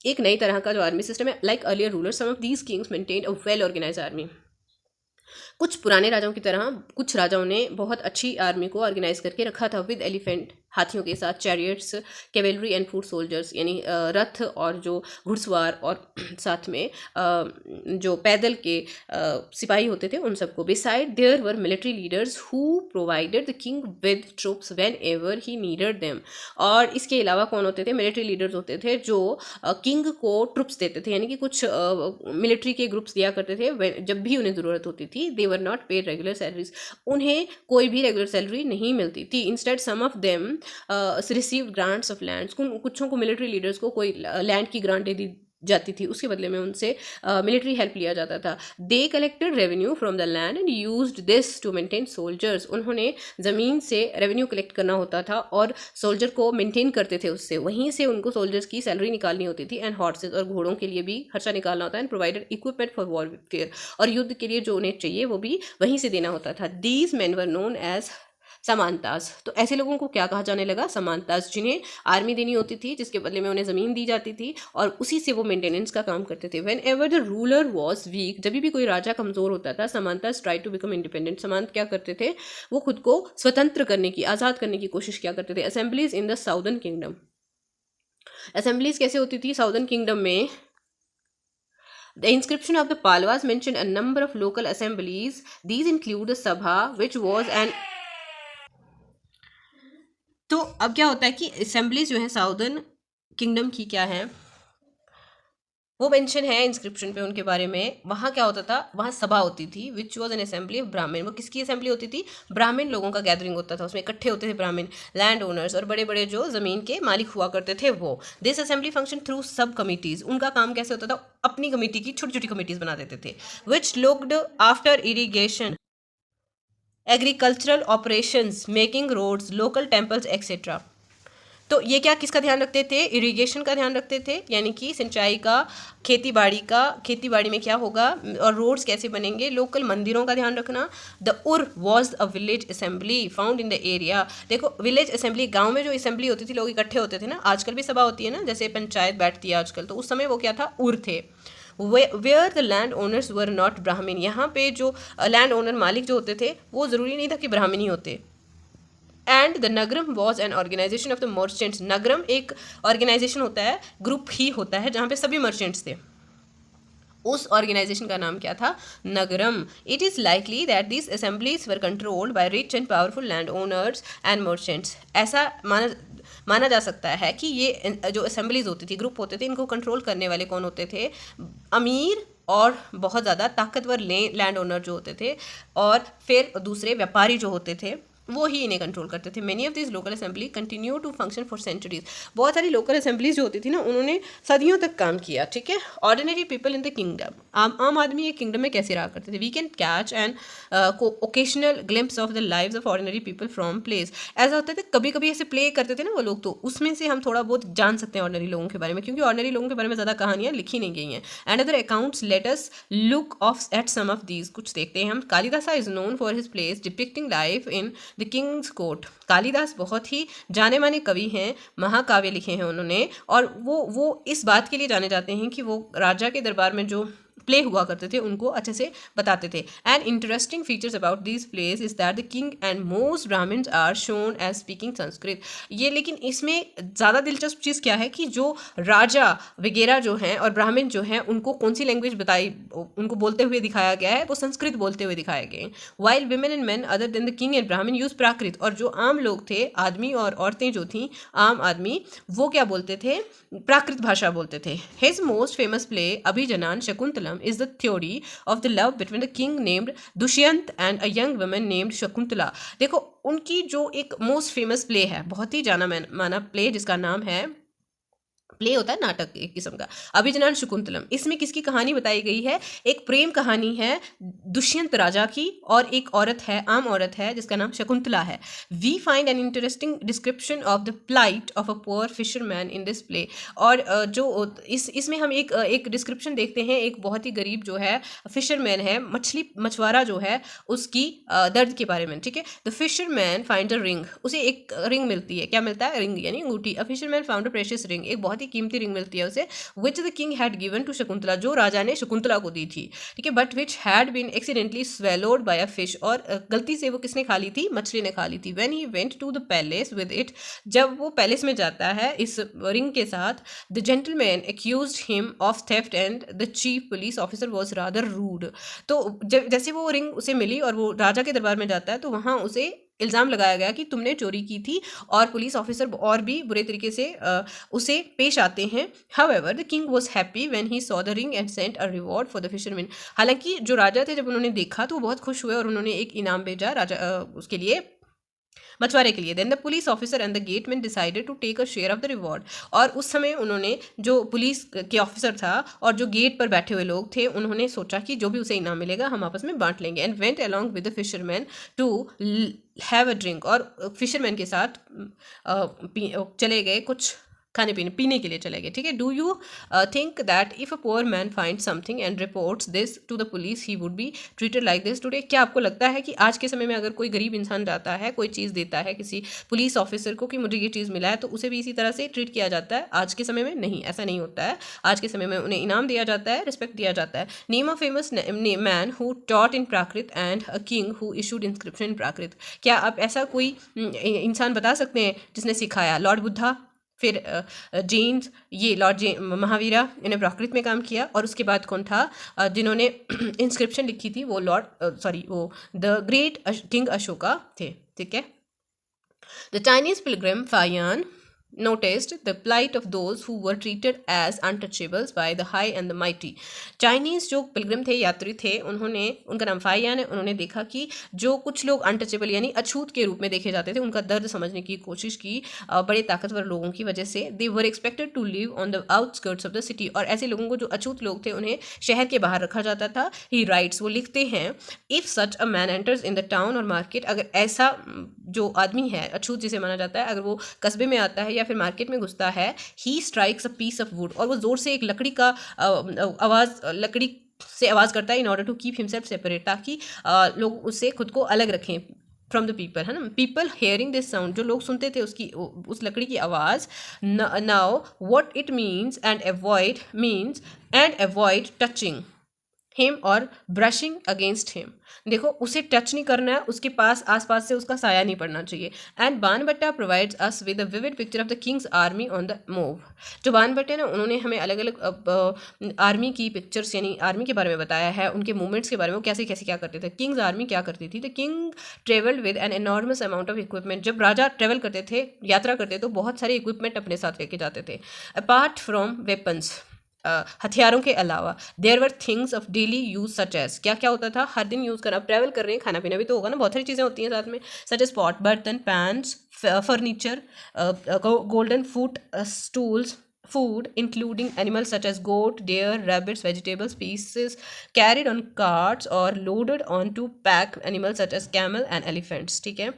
एक नई तरह का जो आर्मी सिस्टम है। Like earlier rulers, some of these kings maintained a well organised army, कुछ पुराने राजाओं की तरह कुछ राजाओं ने बहुत अच्छी आर्मी को ऑर्गेनाइज करके रखा था, विद एलिफेंट, हाथियों के साथ, chariots, cavalry and foot soldiers, यानी रथ और जो घुड़सवार, और साथ में जो पैदल के सिपाही होते थे उन सबको। Besides there were military leaders who provided the king with troops whenever he needed them, और इसके अलावा कौन होते थे, मिलिट्री लीडर्स होते थे जो किंग को ट्रुप्स देते थे, यानी कि कुछ मिलिट्री के ग्रुप्स दिया करते थे जब भी उन्हें ज़रूरत होती थी। They were not paid regular salaries, उन्हें कोई भी रेगुलर सैलरी नहीं मिलती थी। Instead some of them receive grants of land, कुछों को मिलिट्री लीडर्स को कोई लैंड की ग्रांट दे दी जाती थी, उसके बदले में उनसे मिलिट्री हेल्प लिया जाता था। They collected revenue from the land and used this to maintain soldiers. उन्होंने ज़मीन से रेवेन्यू कलेक्ट करना होता था और सोल्जर को मेंटेन करते थे, उससे वहीं से उनको सोल्जर्स की सैलरी निकालनी होती थी, एंड हॉर्सेज और घोड़ों के लिए भी खर्चा निकालना होता है, and provided equipment for warfare, और युद्ध के लिए जो उन्हें चाहिए वो भी वहीं से देना होता था। These man were known as samantas. तो ऐसे लोगों को क्या कहा जाने लगा? समानताज, जिन्हें आर्मी देनी होती थी, जिसके बदले में उन्हें ज़मीन दी जाती थी और उसी से वो मेंटेनेंस का काम करते थे। When ever the ruler was weak, जब भी कोई राजा कमज़ोर होता था, समानताज ट्राई टू बिकम इंडिपेंडेंट। समांत क्या करते थे? वो खुद को स्वतंत्र करने की, आज़ाद करने की कोशिश क्या करते थे। Assemblies in the southern kingdom. Assemblies कैसे होती थी साउदर्न किंगडम में? The inscription of the Palwas mentioned a number of local assemblies. These include the Sabha, which was an तो अब क्या होता है कि असेंबलीज जो है साउदर्न किंगडम की क्या है, वो मेंशन है इंस्क्रिप्शन पे उनके बारे में। वहाँ क्या होता था? वहाँ सभा होती थी, which was an assembly of ब्राह्मण। वो किसकी असेंबली होती थी? ब्राह्मण लोगों का गैदरिंग होता था, उसमें इकट्ठे होते थे ब्राह्मण, लैंड ओनर्स और बड़े बड़े जो ज़मीन के मालिक हुआ करते थे वो। दिस असेंबली फंक्शन थ्रू सब कमिटीज़। उनका काम कैसे होता था? अपनी कमेटी की छोटी छोटी कमिटीज़ बना देते थे। Which looked after irrigation, agricultural operations, making roads, local temples etcetera. तो ये क्या किसका ध्यान रखते थे? इरिगेशन का ध्यान रखते थे, यानी कि सिंचाई का, खेती बाड़ी में क्या होगा और रोड्स कैसे बनेंगे, लोकल मंदिरों का ध्यान रखना। द उर was a village assembly found in the area. देखो विलेज असेंबली, गांव में जो असेंबली होती थी, लोग इकट्ठे होते थे ना, आजकल भी सभा होती है ना, जैसे पंचायत बैठती है आजकल, तो उस समय वो क्या था? उर थे। Where the land owners were not Brahmin. यहाँ पे जो लैंड ओनर, मालिक जो होते थे, वो ज़रूरी नहीं था कि ब्राह्मणी होते। And the nagaram was an organization of the merchants. नगरम एक ऑर्गेनाइजेशन होता है, ग्रुप ही होता है, जहाँ पे सभी मर्चेंट्स थे। उस ऑर्गेनाइजेशन का नाम क्या था? नगरम। It is likely that this assemblies were controlled by rich and powerful land owners and merchants. ऐसा माना जा सकता है कि ये जो असेंबलीज होती थी, ग्रुप होते थे, इनको कंट्रोल करने वाले कौन होते थे? अमीर और बहुत ज़्यादा ताकतवर लैंड ओनर जो होते थे, और फिर दूसरे व्यापारी जो होते थे, वो ही इन्हें कंट्रोल करते थे। Many of this local assembly continue to function for centuries. बहुत सारी लोकल असेंबलीज जो होती थी ना, उन्होंने सदियों तक काम किया, ठीक है। Ordinary people in the kingdom, आम आदमी एक किंगडम में कैसे रहा करते थे? We can catch and occasional glimpse of the lives of ordinary people from place. ऐसा होता था कभी कभी ऐसे प्ले करते थे ना वो लोग, तो उसमें से हम थोड़ा बहुत जान सकते हैं ऑर्डिनरी लोगों के बारे में, क्योंकि ऑर्डिनरी लोगों के बारे में ज़्यादा कहानियाँ लिखी नहीं गई हैं। And other accounts let us look of at some of these. कुछ देखते हैं हम। Kalidasa is known for his place depicting life in the king's court. Kalidas बहुत ही जाने माने कवि हैं, महाकाव्य लिखे हैं उन्होंने, और वो इस बात के लिए जाने जाते हैं कि वो राजा के दरबार में जो प्ले हुआ करते थे उनको अच्छे से बताते थे। And interesting features about this place is that the king and most Brahmins are shown as speaking Sanskrit. ये लेकिन इसमें ज़्यादा दिलचस्प चीज़ क्या है कि जो राजा वगैरह जो हैं और ब्राह्मण जो हैं, उनको कौन सी लैंग्वेज बताई, उनको बोलते हुए दिखाया गया है? वो संस्कृत बोलते हुए दिखाए गए। While women and man other than the king and ब्राह्मण यूज प्राकृत। और जो आम लोग थे, आदमी और औरतें जो थीं, आम आदमी, वो क्या बोलते थे? प्राकृत भाषा बोलते थे। His most famous play Abhijnana Shakuntalam is the theory of the love between the king named Dushyanta and a young woman named Shakuntala. देखो उनकी जो एक मोस्ट फेमस प्ले है, बहुत ही जाना माना प्ले, जिसका नाम है, प्ले होता है नाटक एक किस्म का, अभिजनान शकुंतलम। इसमें किसकी कहानी बताई गई है? एक प्रेम कहानी है दुष्यंत राजा की, और एक औरत है, आम औरत है, जिसका नाम शकुंतला है। We find an interesting description of the plight of a poor fisherman in this play. और जो इसमें हम एक डिस्क्रिप्शन देखते हैं, एक बहुत ही गरीब जो है फिशरमैन है, मछुआरा जो है, उसकी दर्द के बारे में, ठीक है। The fisherman find a ring. उसे एक रिंग मिलती है। क्या मिलता है? रिंग यानी अंगूठी। A fisherman found a precious ring. एक बहुत ही कीमती रिंग मिलती है उसे, which the king had given to Shakuntala, जो राजा ने शकुंतला को दी थी, ठीक है। But which had been accidentally swallowed by a fish. और गलती से वो किसने खा ली थी? मछली ने खा ली थी। When he went to the palace with it, जब वो पैलेस में जाता है इस रिंग के साथ, the gentleman accused him of theft and the chief police officer was rather rude. तो जैसे वो रिंग उसे मिली और वो राजा के दरबार में जाता है, तो वहाँ उसे इल्ज़ाम लगाया गया कि तुमने चोरी की थी, और पुलिस ऑफिसर और भी बुरे तरीके से उसे पेश आते हैं। However the king was happy when he saw the ring and sent a reward for the fisherman. हालांकि जो राजा थे, जब उन्होंने देखा तो वो बहुत खुश हुए और उन्होंने एक इनाम भेजा राजा उसके लिए, मछुआरे के लिए। Then the police officer and the gateman decided to take a share of the reward, और उस समय उन्होंने, जो पुलिस के ऑफिसर था और जो गेट पर बैठे हुए लोग थे, उन्होंने सोचा कि जो भी उसे इनाम मिलेगा हम आपस में बांट लेंगे। And went along with the fisherman to have a drink, और फिशरमैन के साथ चले गए कुछ खाने पीने के लिए चले गए, ठीक है। Do you think that if a poor man find something and reports this to the police he would be treated like this today? क्या आपको लगता है कि आज के समय में अगर कोई गरीब इंसान जाता है, कोई चीज़ देता है किसी पुलिस ऑफिसर को कि मुझे ये चीज़ मिला है, तो उसे भी इसी तरह से ट्रीट किया जाता है? आज के समय में नहीं, ऐसा नहीं होता है। आज के समय में उन्हें इनाम दिया जाता है, रिस्पेक्ट दिया जाता है। Name a famous man who taught in Prakrit and a king who issued inscription in Prakrit. क्या आप ऐसा कोई इंसान बता सकते हैं जिसने सिखाया? लॉर्ड बुद्धा, फिर जेम्स, ये लॉर्ड महावीरा, इन्हें प्राकृत में काम किया। और उसके बाद कौन था जिन्होंने इंस्क्रिप्शन लिखी थी? वो वो द ग्रेट किंग अशोका थे, ठीक है। The Chinese Pilgrim फायान noticed the plight of those who were treated as untouchables by the high and the mighty। Chinese जो पिलग्रिम थे, यात्री थे, उन्होंने, उनका नाम फायान है, उन्होंने देखा कि जो कुछ लोग अनटचेबल यानी अछूत के रूप में देखे जाते थे, उनका दर्द समझने की कोशिश की बड़े ताकतवर लोगों की वजह से। They were expected to live on the outskirts of the city, और ऐसे लोगों को, जो अछूत लोग थे, उन्हें शहर के बाहर रखा जाता था। ही राइट्स, वो लिखते हैं, if such a man enters in the town और मार्केट, अगर ऐसा जो आदमी है अछूत जिसे माना जाता है, अगर वो कस्बे में आता है या फिर मार्केट में घुसता है, he strikes a piece of wood, और वो जोर से एक लकड़ी का लकड़ी से आवाज़ करता है, in order to keep himself separate, ताकि लोग उससे खुद को अलग रखें फ्रॉम द पीपल, है ना। पीपल हेयरिंग दिस साउंड, जो लोग सुनते थे उसकी उस लकड़ी की आवाज़, now what it means and avoid touching him और ब्रशिंग अगेंस्ट हिम। देखो, उसे टच नहीं करना है, उसके आसपास से उसका साया नहीं पड़ना चाहिए। And Banabhatta provides us with a vivid picture of the king's army on the move. जो बाणभट्टे ना, उन्होंने हमें अलग अलग आर्मी की पिक्चर्स यानी आर्मी के बारे में बताया है, उनके मूवमेंट्स के बारे में, कैसे कैसे क्या करते थे। किंग्स आर्मी क्या करती थी? The king travelled with an enormous amount of equipment. जब राजा ट्रेवल करते थे, यात्रा करते, तो बहुत सारे इक्विपमेंट अपने साथ लेके जाते थे। अपार्ट फ्रॉम वेपन्स, हथियारों के अलावा, there were things of daily use such as, क्या क्या होता था हर दिन यूज़ करना। आप ट्रैवल कर रहे हैं, खाना पीना भी तो होगा ना, बहुत सारी चीज़ें होती हैं साथ में, सच एज पॉट, बर्तन, pans, furniture, golden foot stools, food including animals such as goat, deer, rabbits, vegetables, pieces carried on carts or loaded onto pack animals such as camel and elephants, ठीक है।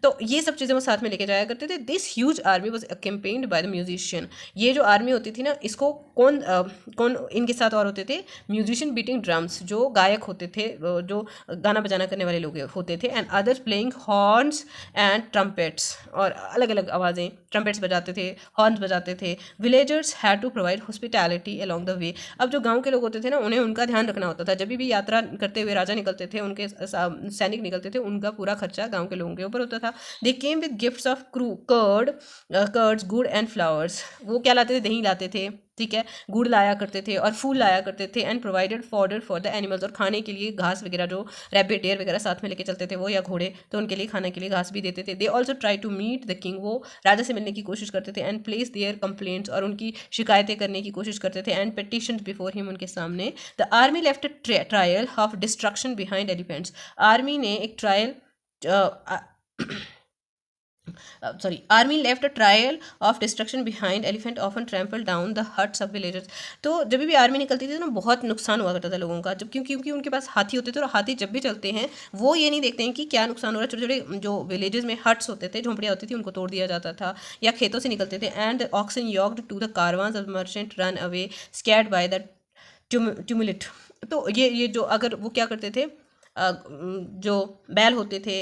तो ये सब चीज़ें वो साथ में लेके जाया करते थे। This huge army was accompanied by the musician। ये जो आर्मी होती थी ना, इसको कौन इनके साथ और होते थे? म्यूजिशियन बीटिंग ड्रम्स, जो गायक होते थे, जो गाना बजाना करने वाले लोग होते थे। And others playing horns and trumpets, और अलग अलग आवाज़ें, ट्रम्पेट्स बजाते थे, हॉर्न्स बजाते थे। Villagers had to provide hospitality along the way. अब जो गांव के लोग होते थे ना, उन्हें उनका ध्यान रखना होता था। जब भी यात्रा करते हुए राजा निकलते थे, उनके सैनिक निकलते थे, उनका पूरा खर्चा गांव के लोगों के ऊपर होता था। They came with gifts of curds, gur and flowers. वो क्या लाते थे? दही लाते थे, ठीक है, गुड़ लाया करते थे और फूल लाया करते थे। And provided fodder for the animals, और खाने के लिए घास वगैरह, जो रैबिट, डेयर वगैरह साथ में लेके चलते थे वो, या घोड़े, तो उनके लिए खाने के लिए घास भी देते थे। They also try to meet the king, वो राजा से मिलने की कोशिश करते थे। एंड प्लेस देयर कंप्लेंट्स, और उनकी शिकायतें करने की कोशिश करते थे। एंड पिटिशंस बिफोर हिम, उनके सामने। The army left trial of destruction behind elephants, army ने एक trial army left a trial of destruction behind elephant often trample down the huts of villagers. तो जब भी आर्मी निकलती थी ना, बहुत नुकसान हुआ करता था लोगों का, जब क्योंकि उनके पास हाथी होते थे, और हाथी जब भी चलते हैं वो ये नहीं देखते हैं कि क्या नुकसान हो रहा है। छोटे छोटे जो विलेजेस में हट्स होते थे, झोंपड़ियाँ होती थी, उनको तोड़ दिया जाता था, या खेतों से निकलते थे। And oxen yoked to the caravans of merchant run away scared by the tumult. तो ये जो, अगर वो क्या करते थे, जो बैल होते थे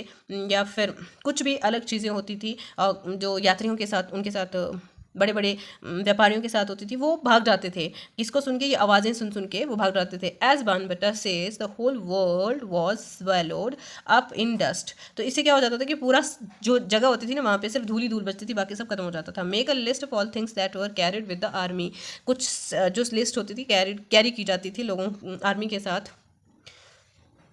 या फिर कुछ भी अलग चीज़ें होती थी, जो यात्रियों के साथ, उनके साथ बड़े बड़े व्यापारियों के साथ होती थी, वो भाग जाते थे। किसको सुन के? ये आवाज़ें सुन सुन के वो भाग जाते थे। As Banabhatta says the whole world was swallowed up in dust. तो इससे क्या हो जाता था कि पूरा जो जगह होती थी ना, वहाँ पे सिर्फ धूल ही धूल बचती थी, बाकी सब खत्म हो जाता था। Make a list of all things that were carried with the army, कुछ जो लिस्ट होती थी, कैरी की जाती थी लोगों आर्मी के साथ,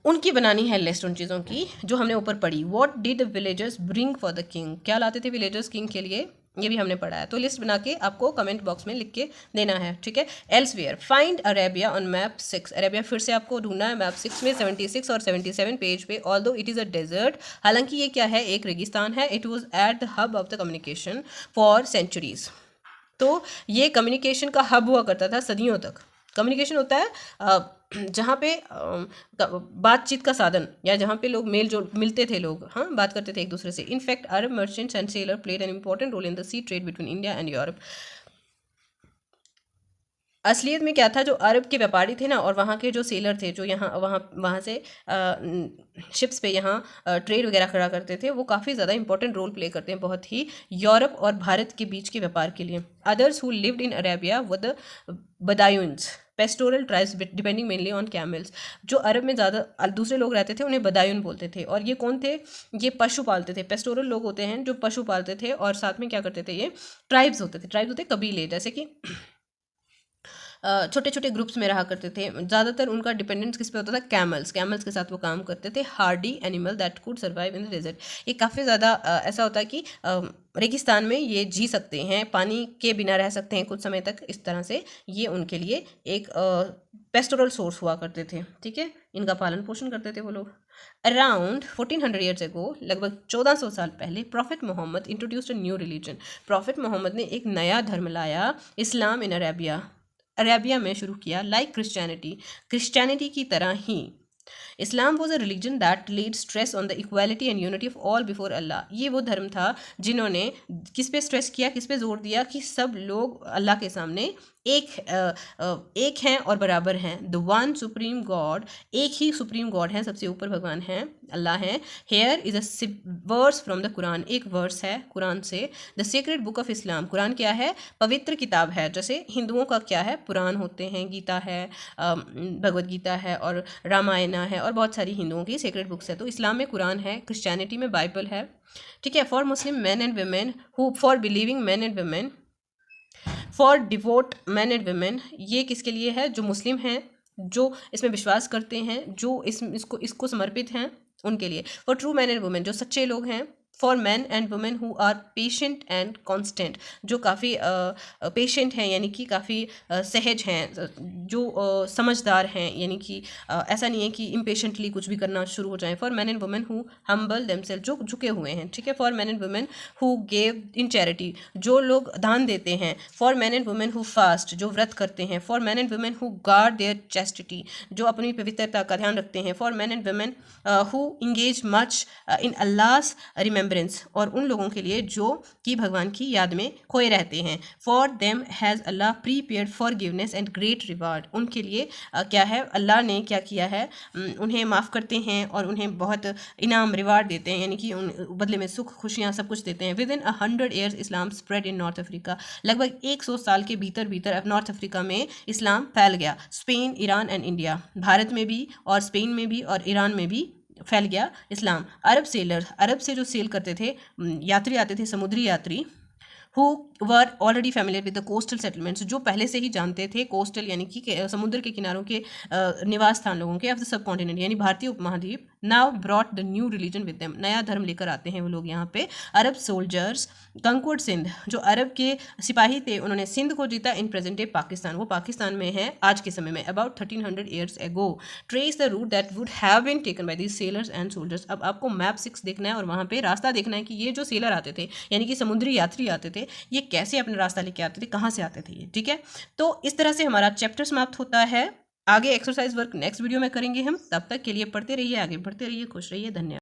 उनकी बनानी है लिस्ट उन चीज़ों की जो हमने ऊपर पढ़ी। What did the villagers bring for the king, क्या लाते थे विलेजर्स किंग के लिए? ये भी हमने पढ़ा है। तो लिस्ट बना के आपको कमेंट बॉक्स में लिख के देना है, ठीक है। Elsewhere, find Arabia on map 6। Arabia फिर से आपको ढूंढना है मैप 6 में 76 और 77 पेज पे। Although it is a desert, हालांकि ये क्या है, एक रेगिस्तान है। It was at the hub of the communication for centuries. तो ये कम्युनिकेशन का हब हुआ करता था सदियों तक। कम्युनिकेशन होता है जहाँ पे बातचीत का साधन, या जहाँ पे लोग मेल जोल मिलते थे, लोग हाँ बात करते थे एक दूसरे से। In fact Arab merchants and sailor played an important role in the sea trade between India and Europe. असलियत में क्या था, जो अरब के व्यापारी थे ना, और वहाँ के जो सेलर थे, जो यहाँ वहाँ से शिप्स पे यहाँ ट्रेड वगैरह करा करते थे, वो काफ़ी ज़्यादा इंपॉर्टेंट रोल प्ले करते हैं बहुत ही यूरोप और भारत के बीच के व्यापार के लिए। Others who lived in Arabia were the Bedouins, pastoral tribes depending mainly on camels. जो अरब में ज़्यादा दूसरे लोग रहते थे उन्हें बदायून बोलते थे, और ये कौन थे, ये पशु पालते थे। पेस्टोरल लोग होते हैं जो पशु पालते थे, और साथ में क्या करते थे, ये ट्राइब्स होते कबीले, जैसे कि छोटे छोटे ग्रुप्स में रहा करते थे। ज़्यादातर उनका डिपेंडेंस किस पे होता था, कैमल्स के साथ वो काम करते थे। Hardy animal that could survive in the desert, ये काफ़ी ज़्यादा ऐसा होता है कि रेगिस्तान में ये जी सकते हैं, पानी के बिना रह सकते हैं कुछ समय तक। इस तरह से ये उनके लिए एक पेस्टोरल सोर्स हुआ करते थे, ठीक है। इनका पालन पोषण करते थे वो लोग। अराउंड 1400 ईयर्स एगो, लगभग 1400 साल पहले, prophet Muhammad introduced a new religion. Prophet Muhammad ने एक नया धर्म लाया, इस्लाम इन अरेबिया में शुरू किया। लाइक क्रिश्चियनिटी की तरह ही Islam was a religion that led stress on the equality and unity of all before Allah. ये वो धर्म था जिन्होंने किस पे स्ट्रेस किया, किस पे जोर दिया, कि सब लोग अल्लाह के सामने एक हैं और बराबर हैं। द वन सुप्रीम गॉड, एक ही सुप्रीम गॉड है, सबसे ऊपर भगवान है, अल्लाह है। Here is a verse from the Quran, एक वर्स है कुरान से। The secret book of Islam, Quran क्या है, पवित्र किताब है। जैसे हिंदुओं का क्या है, पुराण होते हैं, गीता है, भगवद गीता है, और रामायणा है, और बहुत सारी हिंदुओं की सीक्रेट बुक्स है। तो इस्लाम में कुरान है, क्रिश्चियनिटी में बाइबल है, ठीक है। For Muslim man and women who, for believing man and women, for devote man and women, ये किसके लिए है, जो मुस्लिम हैं, जो इसमें विश्वास करते हैं, जो इसको समर्पित हैं, उनके लिए। For true man and women, जो सच्चे लोग हैं। For man and women who are patient and constant, जो काफ़ी पेशेंट हैं, यानी कि काफ़ी सहज हैं, जो समझदार हैं, यानी कि ऐसा नहीं है कि इम्पेशेंटली कुछ भी करना शुरू हो जाए। For man and women who humble themselves, जो झुके हुए हैं, ठीक है। For man and women who gave in charity, जो लोग दान देते हैं। For man and women who fast, जो व्रत करते हैं। For man and women who guard their chastity, जो अपनी पवित्रता का ध्यान रखते हैं। For man and women who engage much in Allah's remembrance, और उन लोगों के लिए जो कि भगवान की याद में खोए रहते हैं। For them has Allah prepared forgiveness and great reward, उनके लिए क्या है, अल्लाह ने क्या किया है, उन्हें माफ़ करते हैं और उन्हें बहुत इनाम रिवार्ड देते हैं, यानी कि उन बदले में सुख खुशियाँ सब कुछ देते हैं। With in 100 years Islam spread in north Africa, लगभग 100 साल के भीतर अब नॉर्थ अफ्रीका में इस्लाम फैल गया। Spain, Iran and India, Bharat में भी और स्पेन में भी और ईरान में भी फैल गया इस्लाम। अरब सेलर, अरब से जो सेल करते थे, यात्री आते थे, समुद्री यात्री, who were already familiar with the coastal settlements, जो पहले से ही जानते थे कोस्टल यानी कि समुद्र के किनारों के निवास स्थान लोगों के, ऑफ द सब कॉन्टिनेंट यानी भारतीय उपमहाद्वीप। Now brought the new religion with them, नया धर्म लेकर आते हैं वो लोग यहाँ पे। अरब सोल्जर्स कंक्वर्ड सिंध, जो अरब के सिपाही थे उन्होंने सिंध को जीता इन प्रेजेंट डे पाकिस्तान, वो पाकिस्तान में है आज के समय में। About 1300 years ago trace the route that would have been taken by these sailors and soldiers. अब आपको मैप 6 देखना है और वहाँ पे रास्ता देखना है कि ये जो सेलर आते थे, यानी कि समुद्री यात्री आते थे, ये कैसे अपना रास्ता लेके आते थे, कहाँ से आते थे ये, ठीक है। तो इस तरह से हमारा चैप्टर समाप्त होता है। आगे एक्सरसाइज वर्क नेक्स्ट वीडियो में करेंगे हम, तब तक के लिए पढ़ते रहिए, आगे बढ़ते रहिए, खुश रहिए, धन्यवाद।